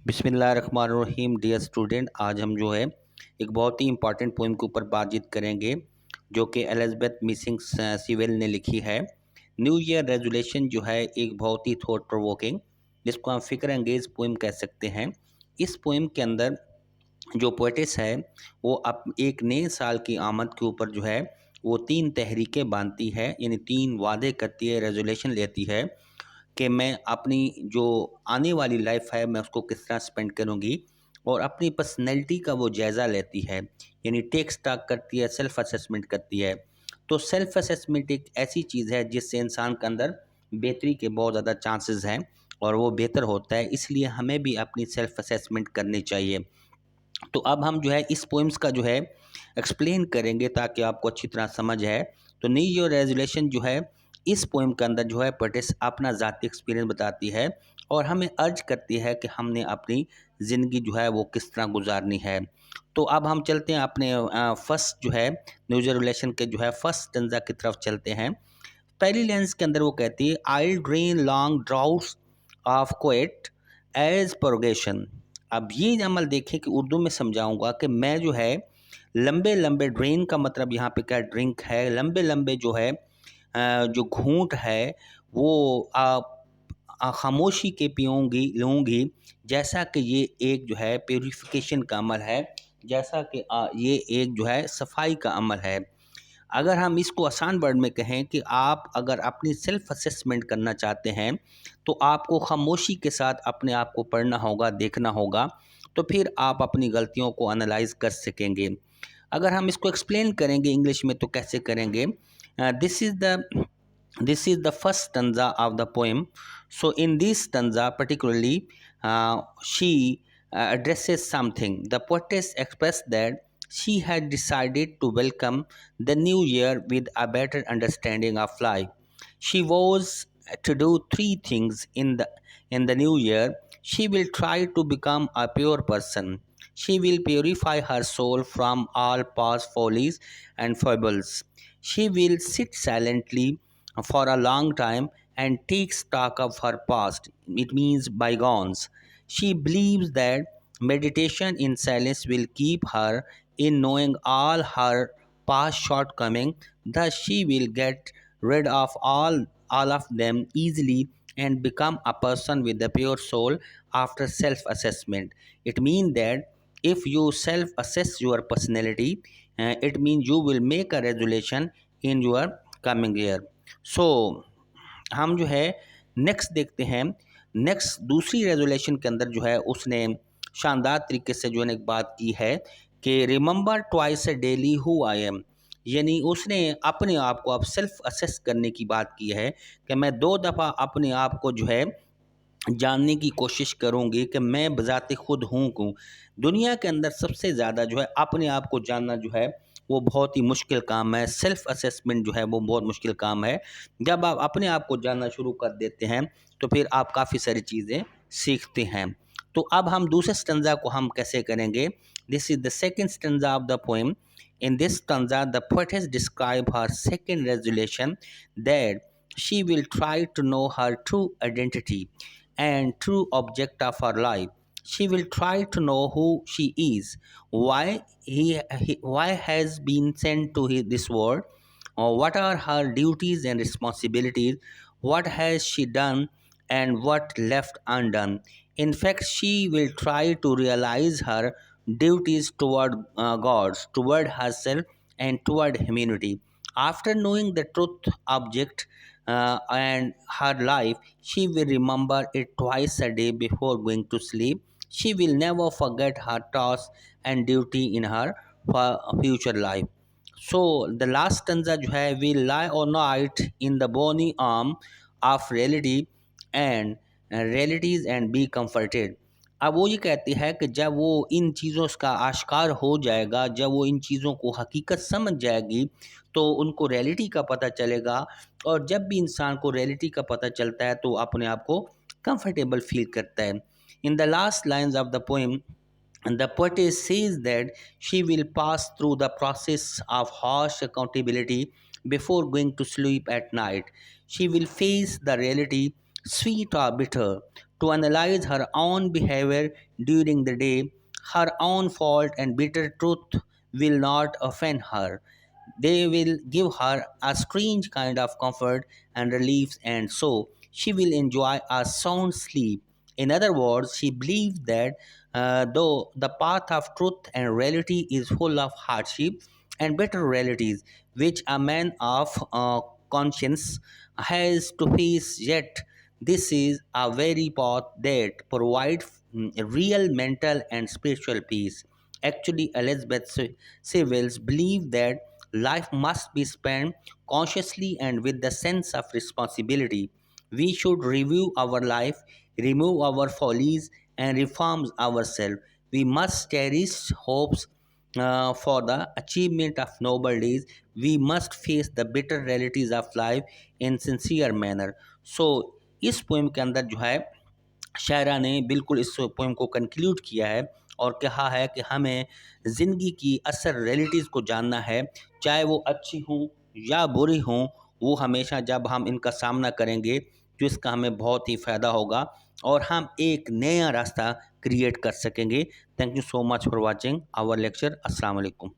बिस्मिल्लाहिर्रहमानिर्रहीम। Dear student, आज हम जो है एक बहुत ही इम्पॉर्टेंट पोइम के ऊपर बातचीत करेंगे जो कि एलिज़ाबेथ मिसिंग सीवेल ने लिखी है। न्यू ईयर रेजोल्यूशन जो है एक बहुत ही थॉट प्रोवोकिंग, जिसको हम फ़िक्र अंगेज़ पोइम कह सकते हैं। इस पोइम के अंदर जो पोएटिस है वो अब एक नए साल की आमद के ऊपर जो है वो 3 तहरीकें बांधती है, यानी 3 वादे करती है, रेजोल्यूशन लेती है कि मैं अपनी जो आने वाली लाइफ है मैं उसको किस तरह स्पेंड करूँगी, और अपनी पर्सनैलिटी का वो जायज़ा लेती है, यानी टेक स्टॉक करती है, सेल्फ असेसमेंट करती है। तो सेल्फ असेसमेंट एक ऐसी चीज़ है जिससे इंसान के अंदर बेहतरी के बहुत ज़्यादा चांसेस हैं और वो बेहतर होता है, इसलिए हमें भी अपनी सेल्फ असेसमेंट करनी चाहिए। तो अब हम जो है इस पोइम्स का जो है एक्सप्लेन करेंगे ताकि आपको अच्छी तरह समझ है। तो न्यू ईयर रेजोल्यूशन जो है इस पोइम के अंदर जो है पोएटिस अपना ज़ाती एक्सपीरियंस बताती है और हमें अर्ज करती है कि हमने अपनी ज़िंदगी जो है वो किस तरह गुजारनी है। तो अब हम चलते हैं अपने फर्स्ट जो है न्यू ईयर रेजोल्यूशन के जो है फर्स्ट स्टैंजा की तरफ चलते हैं। पहली लाइन्स के अंदर वो कहती है, I drain long droughts of quiet age progression. अब ये अमल देखें कि उर्दू में समझाऊंगा कि मैं जो है लंबे लंबे, ड्रेन का मतलब यहाँ पे क्या ड्रिंक है, लंबे लंबे जो है जो घूंट है वो खामोशी के पीऊँगी लूँगी, जैसा कि ये एक जो है प्यूरिफिकेशन का अमल है, जैसा कि ये एक जो है सफाई का अमल है। अगर हम इसको आसान वर्ड में कहें कि आप अगर अपनी सेल्फ असेसमेंट करना चाहते हैं तो आपको खामोशी के साथ अपने आप को पढ़ना होगा, देखना होगा, तो फिर आप अपनी गलतियों को एनालाइज कर सकेंगे। अगर हम इसको एक्सप्लेन करेंगे इंग्लिश में तो कैसे करेंगे? This is the first stanza of the poem. So in this stanza particularly, she addresses something. The poetess expressed that she had decided to welcome the new year with a better understanding of life. She was to do three things in the new year. She will try to become a pure person. She will purify her soul from all past follies and foibles. She will sit silently for a long time and take stock of her past. It means bygones. She believes that meditation in silence will keep her in knowing all her past shortcomings. Thus, she will get rid of all of them easily and become a person with a pure soul after self assessment. It means that if you self assess your personality, it means you will make a resolution in your coming year. सो हम जो है next देखते हैं। Next दूसरी resolution के अंदर जो है उसने शानदार तरीके से जो है एक बात की है कि remember twice A daily who I am, यानी उसने अपने आप को अब सेल्फ असेस करने की बात की है कि मैं 2 दफ़ा अपने आप को जो है जानने की कोशिश करूंगी कि मैं बज़ाते खुद हूँ कौन। दुनिया के अंदर सबसे ज़्यादा जो है अपने आप को जानना जो है वो बहुत ही मुश्किल काम है। सेल्फ असेसमेंट जो है वो बहुत मुश्किल काम है। जब आप अपने आप को जानना शुरू कर देते हैं तो फिर आप काफ़ी सारी चीज़ें सीखते हैं। तो अब हम दूसरे स्टंजा को हम कैसे करेंगे? This is the second stanza of the poem. In this stanza, the poetess describes her second resolution that she will try to know her true identity and true object of her life. She will try to know who she is, why has been sent to this world, or what are her duties and responsibilities, what has she done and what left undone. In fact, she will try to realize her duties toward gods, toward herself, and toward humanity. After knowing the truth object and her life, she will remember it twice a day before going to sleep. She will never forget her task and duty in her future life. So the last stanza जो है, will lie all night in the bony arm of reality and realities and be comforted. अब वो ये कहती है कि जब वो इन चीज़ों का आश्कार हो जाएगा, जब वो इन चीज़ों को हकीकत समझ जाएगी तो उनको रियलिटी का पता चलेगा, और जब भी इंसान को रियलिटी का पता चलता है तो अपने आप को कंफर्टेबल फील करता है। In the last lines of the poem, the poetess says that she will pass through the process of harsh accountability before going to sleep at night. She will face the reality, sweet or bitter, to analyze her own behavior during the day. Her own fault and bitter truth will not offend her. They will give her a strange kind of comfort and relief, and so she will enjoy a sound sleep. In other words, she believes that though the path of truth and reality is full of hardship and bitter realities, which a man of conscience has to face, yet this is a very path that provides real mental and spiritual peace. Actually, Elizabeth Saviles believed that life must be spent consciously and with the sense of responsibility. We should review our life, remove our follies, and reform ourselves. We must cherish hopes for the achievement of noble deeds. We must face the bitter realities of life in sincere manner. So इस poem के अंदर जो है शायरा ने बिल्कुल इस poem को conclude किया है और कहा है कि हमें ज़िंदगी की असल रियलिटीज़ को जानना है, चाहे वो अच्छी हों या बुरी हों। वो हमेशा जब हम इनका सामना करेंगे तो इसका हमें बहुत ही फ़ायदा होगा और हम एक नया रास्ता क्रिएट कर सकेंगे। Thank you so much for watching our lecture. अस्सलाम वालेकुम।